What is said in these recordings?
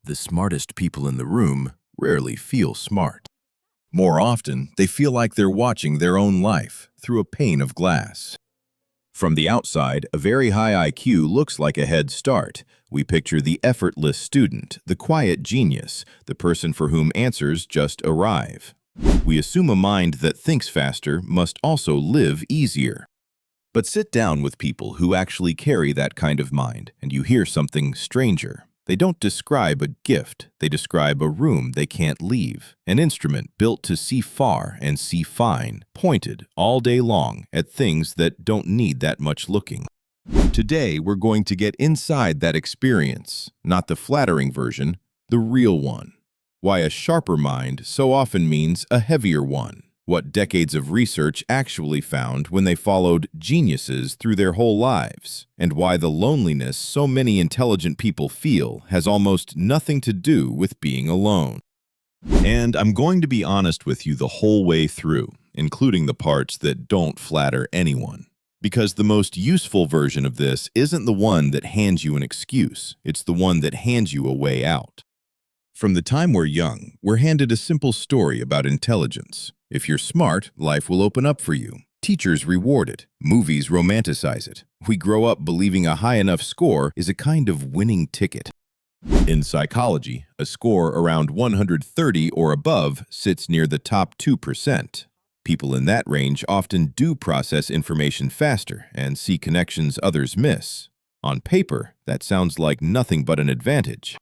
The smartest people in the room rarely feel smart. More often, they feel like they're watching their own life through a pane of glass. From the outside, a very high IQ looks like a head start. We picture the effortless student, the quiet genius, the person for whom answers just arrive. We assume a mind that thinks faster must also live easier. But sit down with people who actually carry that kind of mind, and you hear something stranger. They don't describe a gift, they describe a room they can't leave, an instrument built to see far and see fine, pointed all day long at things that don't need that much looking. Today, we're going to get inside that experience, not the flattering version, the real one. Why a sharper mind so often means a heavier one. What decades of research actually found when they followed geniuses through their whole lives, and why the loneliness so many intelligent people feel has almost nothing to do with being alone. And I'm going to be honest with you the whole way through, including the parts that don't flatter anyone. Because the most useful version of this isn't the one that hands you an excuse, it's the one that hands you a way out. From the time we're young, we're handed a simple story about intelligence. If you're smart, life will open up for you. Teachers reward it. Movies romanticize it. We grow up believing a high enough score is a kind of winning ticket. In psychology, a score around 130 or above sits near the top 2%. People in that range often do process information faster and see connections others miss. On paper, that sounds like nothing but an advantage.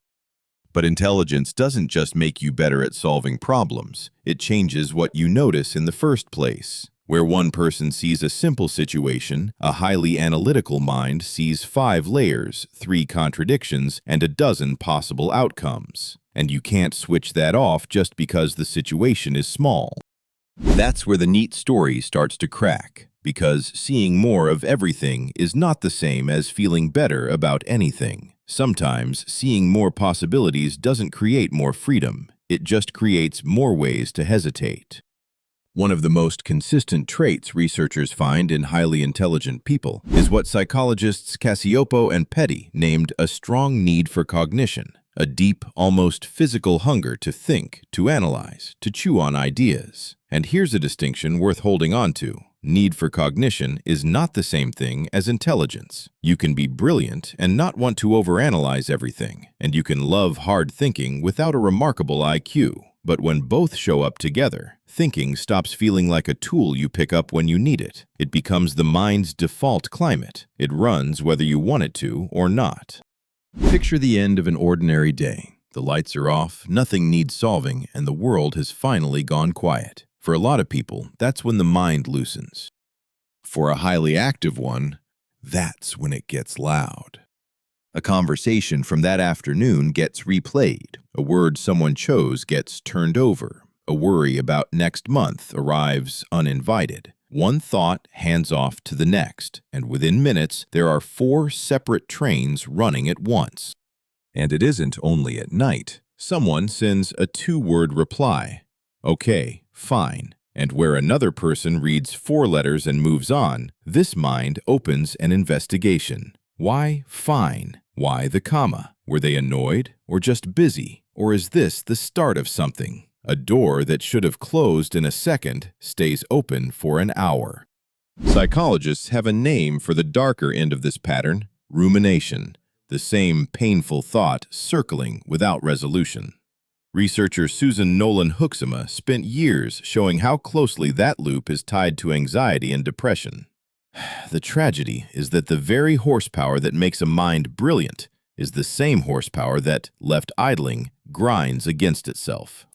But intelligence doesn't just make you better at solving problems. It changes what you notice in the first place. Where one person sees a simple situation, a highly analytical mind sees 5 layers, 3 contradictions, and a dozen possible outcomes. And you can't switch that off just because the situation is small. That's where the neat story starts to crack, because seeing more of everything is not the same as feeling better about anything. Sometimes, seeing more possibilities doesn't create more freedom. It just creates more ways to hesitate. One of the most consistent traits researchers find in highly intelligent people is what psychologists Cacioppo and Petty named a strong need for cognition, a deep, almost physical hunger to think, to analyze, to chew on ideas. And here's a distinction worth holding on to. Need for cognition is not the same thing as intelligence. You can be brilliant and not want to overanalyze everything, and you can love hard thinking without a remarkable IQ. But when both show up together, thinking stops feeling like a tool you pick up when you need it. It becomes the mind's default climate. It runs whether you want it to or not. Picture the end of an ordinary day. The lights are off, nothing needs solving, and the world has finally gone quiet. For a lot of people, that's when the mind loosens. For a highly active one, that's when it gets loud. A conversation from that afternoon gets replayed. A word someone chose gets turned over. A worry about next month arrives uninvited. One thought hands off to the next, and within minutes, there are 4 separate trains running at once. And it isn't only at night. Someone sends a 2-word reply. Okay, fine. And where another person reads 4 letters and moves on, this mind opens an investigation. Why fine? Why the comma? Were they annoyed or just busy? Or is this the start of something? A door that should have closed in a second stays open for an hour. Psychologists have a name for the darker end of this pattern: rumination, the same painful thought circling without resolution. Researcher Susan Nolan-Hoeksema spent years showing how closely that loop is tied to anxiety and depression. The tragedy is that the very horsepower that makes a mind brilliant is the same horsepower that, left idling, grinds against itself.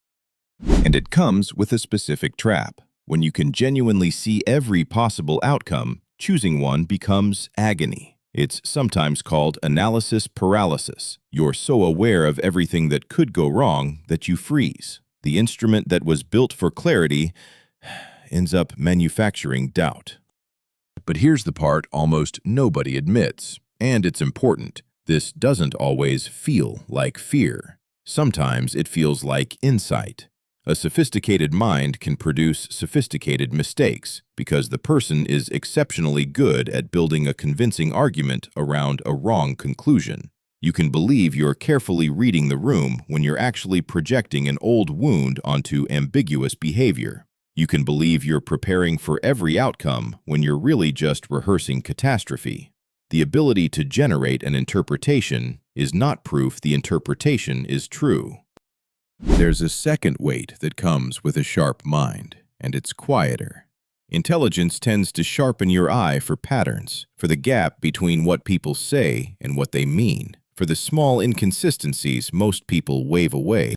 And it comes with a specific trap. When you can genuinely see every possible outcome, choosing one becomes agony. It's sometimes called analysis paralysis. You're so aware of everything that could go wrong that you freeze. The instrument that was built for clarity ends up manufacturing doubt. But here's the part almost nobody admits, and it's important. This doesn't always feel like fear. Sometimes it feels like insight. A sophisticated mind can produce sophisticated mistakes because the person is exceptionally good at building a convincing argument around a wrong conclusion. You can believe you're carefully reading the room when you're actually projecting an old wound onto ambiguous behavior. You can believe you're preparing for every outcome when you're really just rehearsing catastrophe. The ability to generate an interpretation is not proof the interpretation is true. There's a second weight that comes with a sharp mind, and it's quieter. Intelligence tends to sharpen your eye for patterns, for the gap between what people say and what they mean, for the small inconsistencies most people wave away.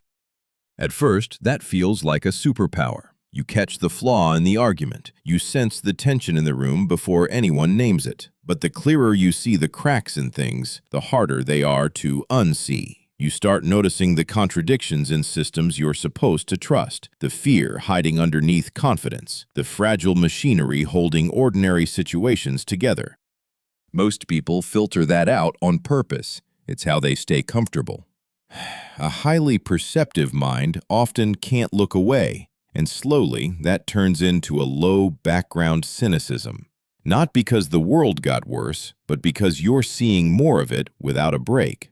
At first, that feels like a superpower. You catch the flaw in the argument. You sense the tension in the room before anyone names it. But the clearer you see the cracks in things, the harder they are to unsee. You start noticing the contradictions in systems you're supposed to trust, the fear hiding underneath confidence, the fragile machinery holding ordinary situations together. Most people filter that out on purpose. It's how they stay comfortable. A highly perceptive mind often can't look away, and slowly that turns into a low background cynicism. Not because the world got worse, but because you're seeing more of it without a break.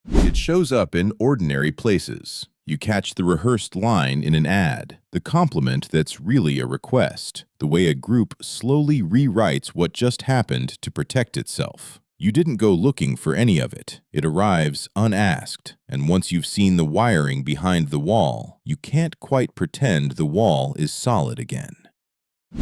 It shows up in ordinary places. You catch the rehearsed line in an ad, the compliment that's really a request, the way a group slowly rewrites what just happened to protect itself. You didn't go looking for any of it. It arrives unasked, and once you've seen the wiring behind the wall, you can't quite pretend the wall is solid again.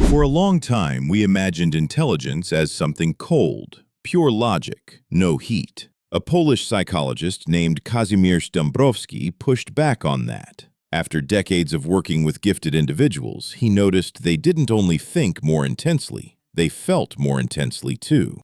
For a long time, we imagined intelligence as something cold, pure logic, no heat. A Polish psychologist named Kazimierz Dąbrowski pushed back on that. After decades of working with gifted individuals, he noticed they didn't only think more intensely, they felt more intensely too.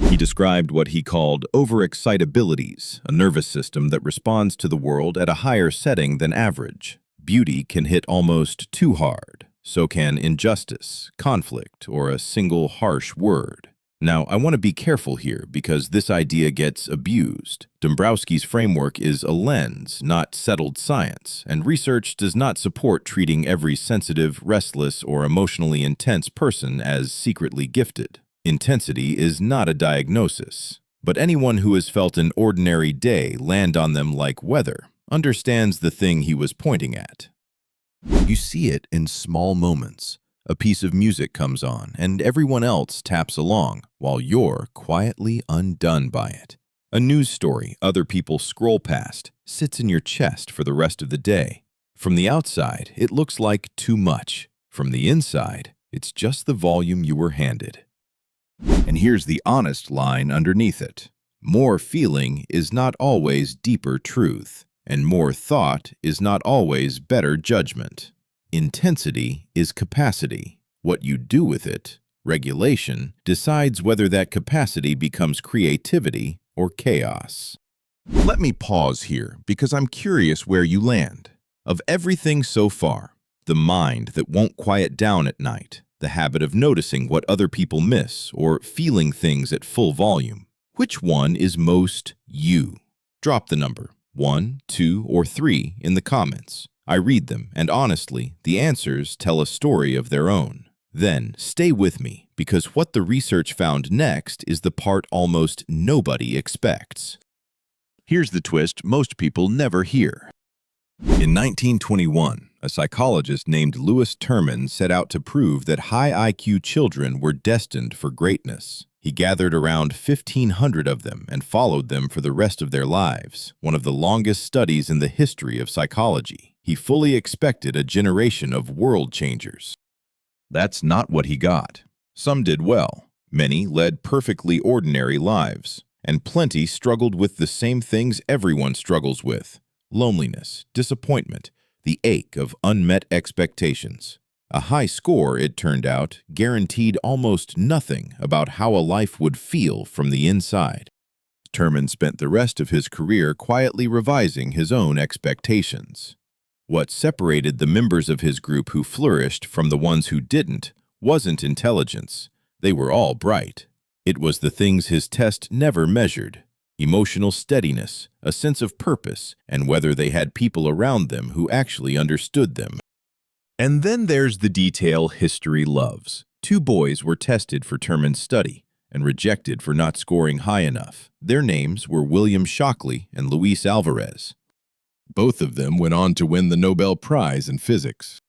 He described what he called overexcitabilities, a nervous system that responds to the world at a higher setting than average. Beauty can hit almost too hard. So can injustice, conflict, or a single harsh word. Now, I want to be careful here because this idea gets abused. Dąbrowski's framework is a lens, not settled science, and research does not support treating every sensitive, restless, or emotionally intense person as secretly gifted. Intensity is not a diagnosis, but anyone who has felt an ordinary day land on them like weather understands the thing he was pointing at. You see it in small moments. A piece of music comes on, and everyone else taps along, while you're quietly undone by it. A news story other people scroll past sits in your chest for the rest of the day. From the outside, it looks like too much. From the inside, it's just the volume you were handed. And here's the honest line underneath it. More feeling is not always deeper truth, and more thought is not always better judgment. Intensity is capacity. What you do with it, regulation, decides whether that capacity becomes creativity or chaos. Let me pause here because I'm curious where you land. Of everything so far, the mind that won't quiet down at night, the habit of noticing what other people miss or feeling things at full volume, which one is most you? Drop the number 1, 2, or 3 in the comments. I read them, and honestly, the answers tell a story of their own. Then, stay with me, because what the research found next is the part almost nobody expects. Here's the twist most people never hear. In 1921, a psychologist named Louis Terman set out to prove that high IQ children were destined for greatness. He gathered around 1,500 of them and followed them for the rest of their lives, one of the longest studies in the history of psychology. He fully expected a generation of world changers. That's not what he got. Some did well. Many led perfectly ordinary lives, and plenty struggled with the same things everyone struggles with: loneliness, disappointment, the ache of unmet expectations. A high score, it turned out, guaranteed almost nothing about how a life would feel from the inside. Terman spent the rest of his career quietly revising his own expectations. What separated the members of his group who flourished from the ones who didn't wasn't intelligence. They were all bright. It was the things his test never measured: emotional steadiness, a sense of purpose, and whether they had people around them who actually understood them. And then there's the detail history loves. 2 boys were tested for Terman's study. and rejected for not scoring high enough. Their names were William Shockley and Luis Alvarez. Both of them went on to win the Nobel Prize in physics.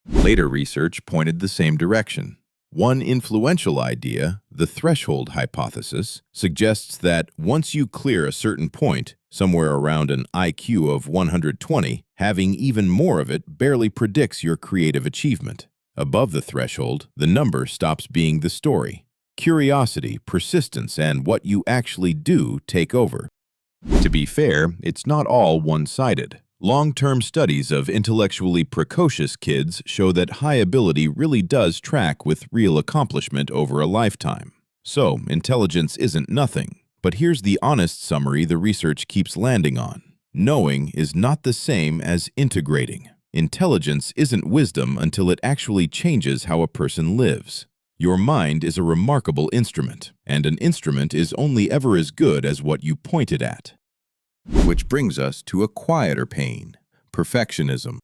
Later research pointed the same direction. One influential idea, the threshold hypothesis, suggests that once you clear a certain point, somewhere around an IQ of 120, having even more of it barely predicts your creative achievement. Above the threshold, the number stops being the story. Curiosity, persistence, and what you actually do take over. To be fair, it's not all one-sided. Long-term studies of intellectually precocious kids show that high ability really does track with real accomplishment over a lifetime. So, intelligence isn't nothing. But here's the honest summary the research keeps landing on. Knowing is not the same as integrating. Intelligence isn't wisdom until it actually changes how a person lives. Your mind is a remarkable instrument, and an instrument is only ever as good as what you point it at. Which brings us to a quieter pain, perfectionism.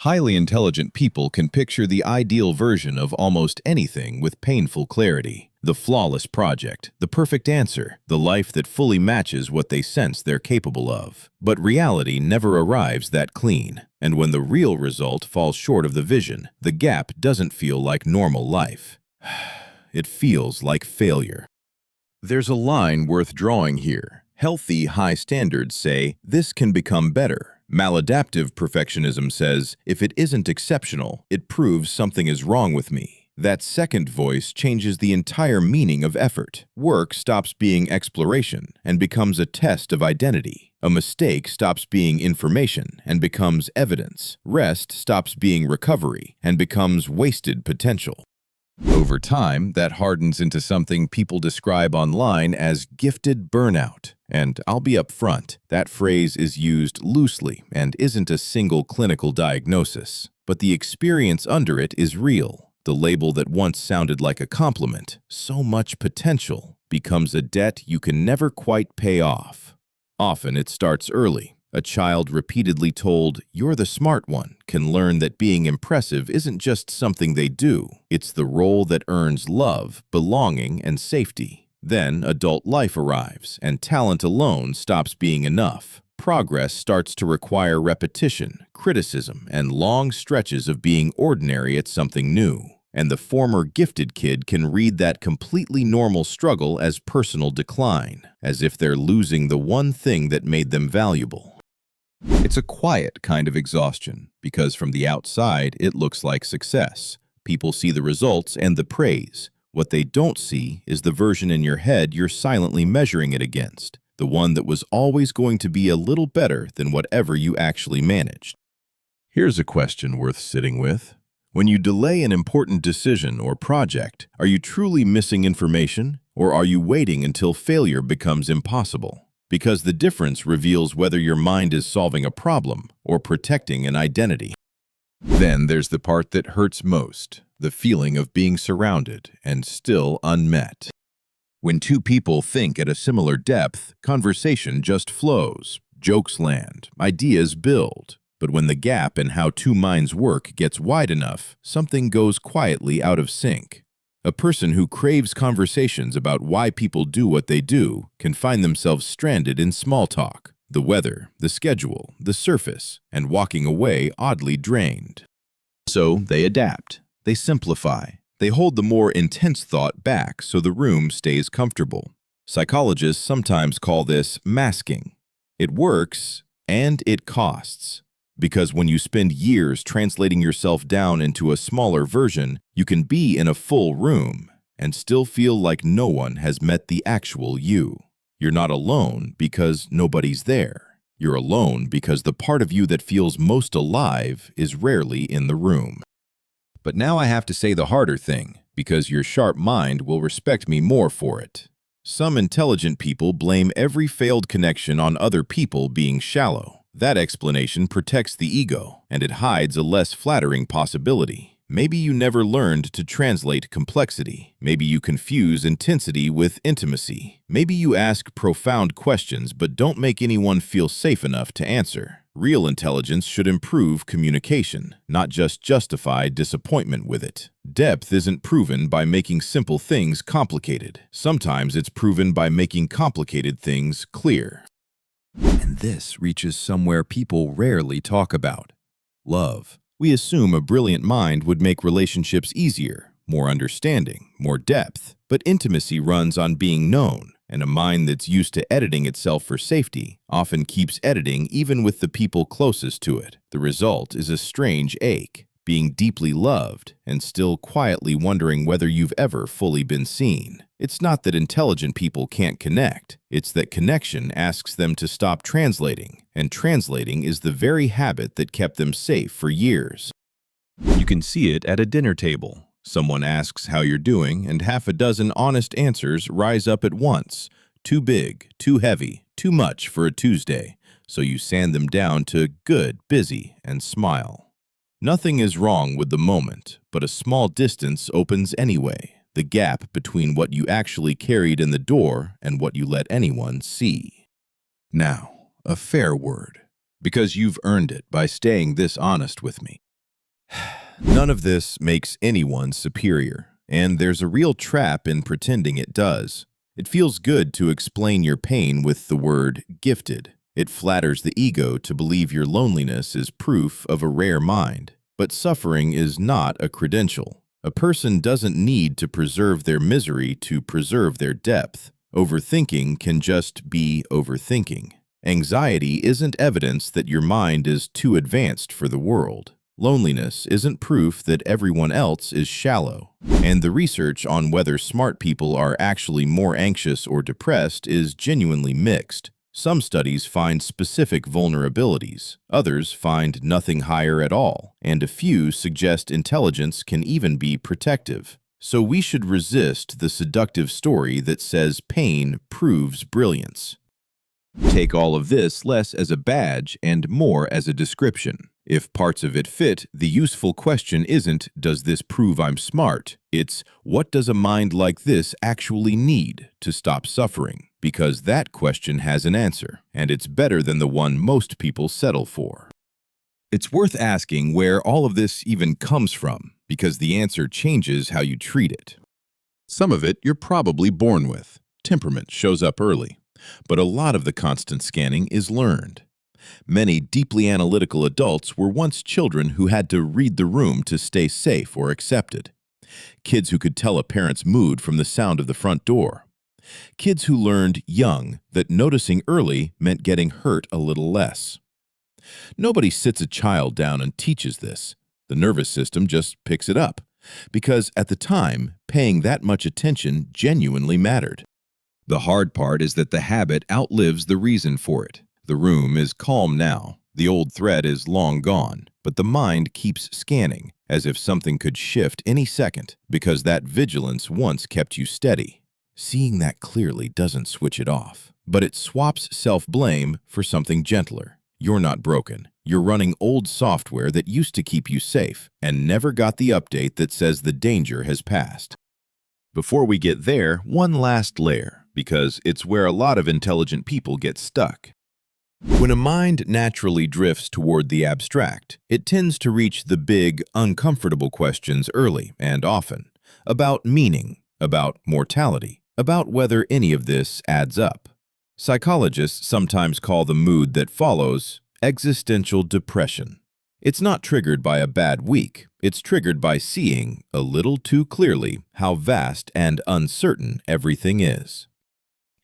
Highly intelligent people can picture the ideal version of almost anything with painful clarity. The flawless project, the perfect answer, the life that fully matches what they sense they're capable of. But reality never arrives that clean, and when the real result falls short of the vision, the gap doesn't feel like normal life. It feels like failure. There's a line worth drawing here. Healthy, high standards say, this can become better. Maladaptive perfectionism says, if it isn't exceptional, it proves something is wrong with me. That second voice changes the entire meaning of effort. Work stops being exploration and becomes a test of identity. A mistake stops being information and becomes evidence. Rest stops being recovery and becomes wasted potential. Over time, that hardens into something people describe online as gifted burnout. And I'll be upfront, that phrase is used loosely and isn't a single clinical diagnosis. But the experience under it is real. The label that once sounded like a compliment, so much potential, becomes a debt you can never quite pay off. Often it starts early. A child repeatedly told, "You're the smart one," can learn that being impressive isn't just something they do. It's the role that earns love, belonging, and safety. Then adult life arrives, and talent alone stops being enough. Progress starts to require repetition, criticism, and long stretches of being ordinary at something new. And the former gifted kid can read that completely normal struggle as personal decline, as if they're losing the one thing that made them valuable. It's a quiet kind of exhaustion, because from the outside, it looks like success. People see the results and the praise. What they don't see is the version in your head you're silently measuring it against, the one that was always going to be a little better than whatever you actually managed. Here's a question worth sitting with. When you delay an important decision or project, are you truly missing information, or are you waiting until failure becomes impossible? Because the difference reveals whether your mind is solving a problem or protecting an identity. Then there's the part that hurts most, the feeling of being surrounded and still unmet. When two people think at a similar depth, conversation just flows, jokes land, ideas build. But when the gap in how two minds work gets wide enough, something goes quietly out of sync. A person who craves conversations about why people do what they do can find themselves stranded in small talk, the weather, the schedule, the surface, and walking away oddly drained. So they adapt, they simplify, they hold the more intense thought back so the room stays comfortable. Psychologists sometimes call this masking. It works, and it costs. Because when you spend years translating yourself down into a smaller version, you can be in a full room and still feel like no one has met the actual you. You're not alone because nobody's there. You're alone because the part of you that feels most alive is rarely in the room. But now I have to say the harder thing, because your sharp mind will respect me more for it. Some intelligent people blame every failed connection on other people being shallow. That explanation protects the ego, and it hides a less flattering possibility. Maybe you never learned to translate complexity. Maybe you confuse intensity with intimacy. Maybe you ask profound questions but don't make anyone feel safe enough to answer. Real intelligence should improve communication, not just justify disappointment with it. Depth isn't proven by making simple things complicated. Sometimes it's proven by making complicated things clear. And this reaches somewhere people rarely talk about: love. We assume a brilliant mind would make relationships easier, more understanding, more depth. But intimacy runs on being known, and a mind that's used to editing itself for safety often keeps editing even with the people closest to it. The result is a strange ache, being deeply loved and still quietly wondering whether you've ever fully been seen. It's not that intelligent people can't connect, it's that connection asks them to stop translating, and translating is the very habit that kept them safe for years. You can see it at a dinner table. Someone asks how you're doing, and half a dozen honest answers rise up at once. Too big, too heavy, too much for a Tuesday. So you sand them down to good, busy, and smile. Nothing is wrong with the moment, but a small distance opens anyway. The gap between what you actually carried in the door and what you let anyone see. Now, a fair word, because you've earned it by staying this honest with me. None of this makes anyone superior, and there's a real trap in pretending it does. It feels good to explain your pain with the word gifted. It flatters the ego to believe your loneliness is proof of a rare mind. But suffering is not a credential. A person doesn't need to preserve their misery to preserve their depth. Overthinking can just be overthinking. Anxiety isn't evidence that your mind is too advanced for the world. Loneliness isn't proof that everyone else is shallow. And the research on whether smart people are actually more anxious or depressed is genuinely mixed. Some studies find specific vulnerabilities, others find nothing higher at all, and a few suggest intelligence can even be protective. So we should resist the seductive story that says pain proves brilliance. Take all of this less as a badge and more as a description. If parts of it fit, the useful question isn't, does this prove I'm smart? It's, what does a mind like this actually need to stop suffering? Because that question has an answer, and it's better than the one most people settle for. It's worth asking where all of this even comes from, because the answer changes how you treat it. Some of it you're probably born with. Temperament shows up early. But a lot of the constant scanning is learned. Many deeply analytical adults were once children who had to read the room to stay safe or accepted. Kids who could tell a parent's mood from the sound of the front door. Kids who learned young that noticing early meant getting hurt a little less. Nobody sits a child down and teaches this. The nervous system just picks it up, because at the time, paying that much attention genuinely mattered. The hard part is that the habit outlives the reason for it. The room is calm now, the old threat is long gone, but the mind keeps scanning, as if something could shift any second, because that vigilance once kept you steady. Seeing that clearly doesn't switch it off, but it swaps self-blame for something gentler. You're not broken. You're running old software that used to keep you safe and never got the update that says the danger has passed. Before we get there, one last layer, because it's where a lot of intelligent people get stuck. When a mind naturally drifts toward the abstract, it tends to reach the big, uncomfortable questions early and often, about meaning, about mortality, about whether any of this adds up. Psychologists sometimes call the mood that follows existential depression. It's not triggered by a bad week. It's triggered by seeing, a little too clearly, how vast and uncertain everything is.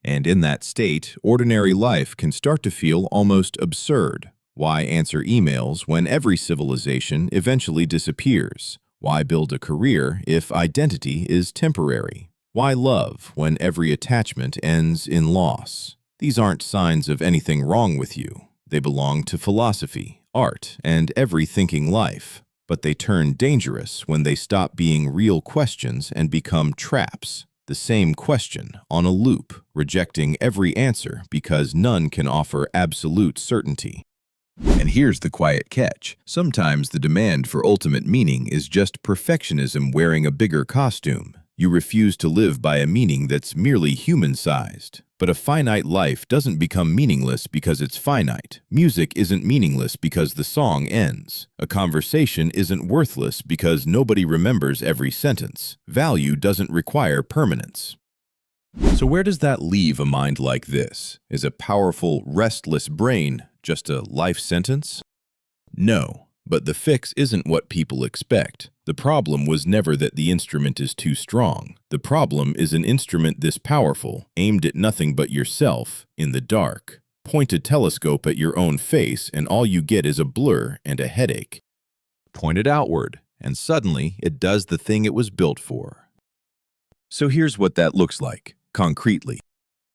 And in that state, ordinary life can start to feel almost absurd. Why answer emails when every civilization eventually disappears? Why build a career if identity is temporary? Why love when every attachment ends in loss? These aren't signs of anything wrong with you. They belong to philosophy, art, and every thinking life. But they turn dangerous when they stop being real questions and become traps. The same question on a loop, rejecting every answer because none can offer absolute certainty. And here's the quiet catch. Sometimes the demand for ultimate meaning is just perfectionism wearing a bigger costume. You refuse to live by a meaning that's merely human-sized. But a finite life doesn't become meaningless because it's finite. Music isn't meaningless because the song ends. A conversation isn't worthless because nobody remembers every sentence. Value doesn't require permanence. So where does that leave a mind like this? Is a powerful, restless brain just a life sentence? No, but the fix isn't what people expect. The problem was never that the instrument is too strong. The problem is an instrument this powerful, aimed at nothing but yourself, in the dark. Point a telescope at your own face and all you get is a blur and a headache. Point it outward, and suddenly it does the thing it was built for. So here's what that looks like, concretely.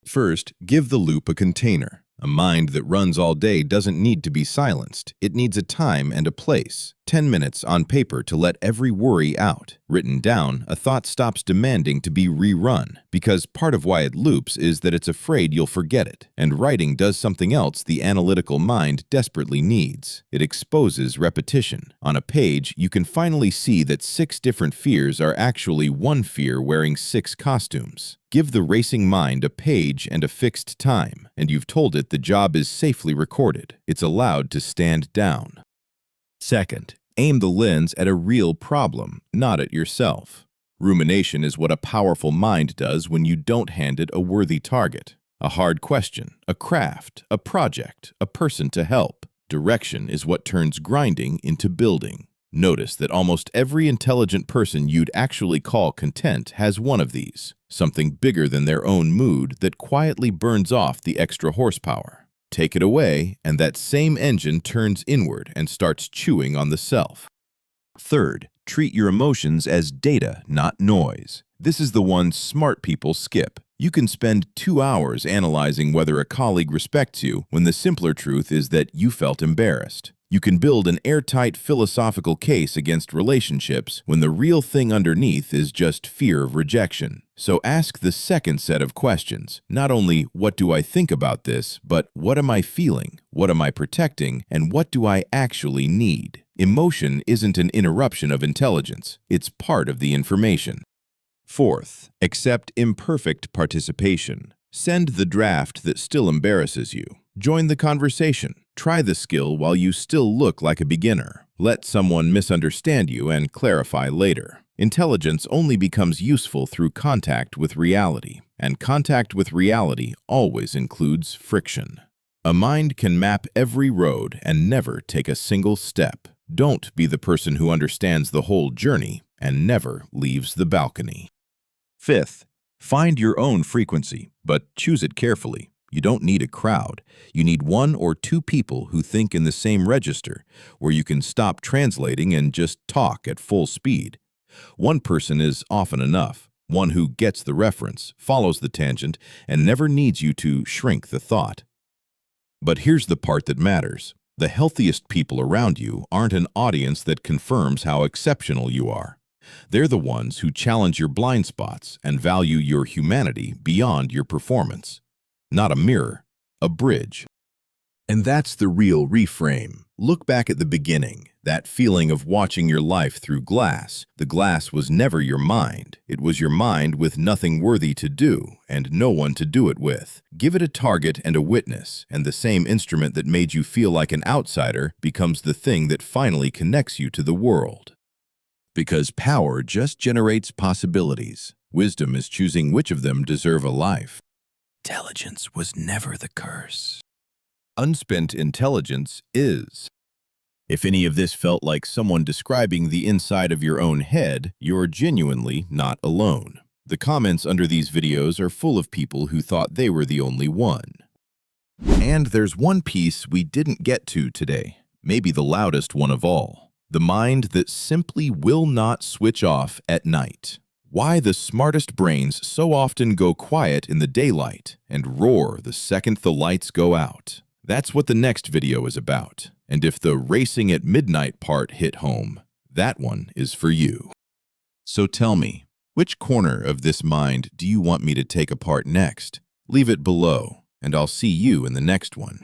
First, give the loop a container. A mind that runs all day doesn't need to be silenced. It needs a time and a place. 10 minutes on paper to let every worry out. Written down, a thought stops demanding to be rerun, because part of why it loops is that it's afraid you'll forget it. And writing does something else the analytical mind desperately needs. It exposes repetition. On a page, you can finally see that 6 different fears are actually one fear wearing 6 costumes. Give the racing mind a page and a fixed time, and you've told it the job is safely recorded. It's allowed to stand down. Second, aim the lens at a real problem, not at yourself. Rumination is what a powerful mind does when you don't hand it a worthy target. A hard question, a craft, a project, a person to help. Direction is what turns grinding into building. Notice that almost every intelligent person you'd actually call content has one of these, something bigger than their own mood that quietly burns off the extra horsepower. Take it away, and that same engine turns inward and starts chewing on the self. Third, treat your emotions as data, not noise. This is the one smart people skip. You can spend 2 hours analyzing whether a colleague respects you when the simpler truth is that you felt embarrassed. You can build an airtight philosophical case against relationships when the real thing underneath is just fear of rejection. So ask the second set of questions. Not only what do I think about this, but what am I feeling, what am I protecting, and what do I actually need? Emotion isn't an interruption of intelligence. It's part of the information. Fourth, accept imperfect participation. Send the draft that still embarrasses you. Join the conversation. Try the skill while you still look like a beginner. Let someone misunderstand you and clarify later. Intelligence only becomes useful through contact with reality, and contact with reality always includes friction. A mind can map every road and never take a single step. Don't be the person who understands the whole journey and never leaves the balcony. Fifth, find your own frequency, but choose it carefully. You don't need a crowd. You need 1 or 2 people who think in the same register, where you can stop translating and just talk at full speed. One person is often enough, one who gets the reference, follows the tangent, and never needs you to shrink the thought. But here's the part that matters. The healthiest people around you aren't an audience that confirms how exceptional you are. They're the ones who challenge your blind spots and value your humanity beyond your performance. Not a mirror, a bridge. And that's the real reframe. Look back at the beginning, that feeling of watching your life through glass. The glass was never your mind. It was your mind with nothing worthy to do and no one to do it with. Give it a target and a witness, and the same instrument that made you feel like an outsider becomes the thing that finally connects you to the world. Because power just generates possibilities. Wisdom is choosing which of them deserve a life. Intelligence was never the curse. Unspent intelligence is. If any of this felt like someone describing the inside of your own head, you're genuinely not alone. The comments under these videos are full of people who thought they were the only one. And there's one piece we didn't get to today, maybe the loudest one of all. The mind that simply will not switch off at night. Why the smartest brains so often go quiet in the daylight and roar the second the lights go out. That's what the next video is about. And if the racing at midnight part hit home, that one is for you. So tell me, which corner of this mind do you want me to take apart next? Leave it below, and I'll see you in the next one.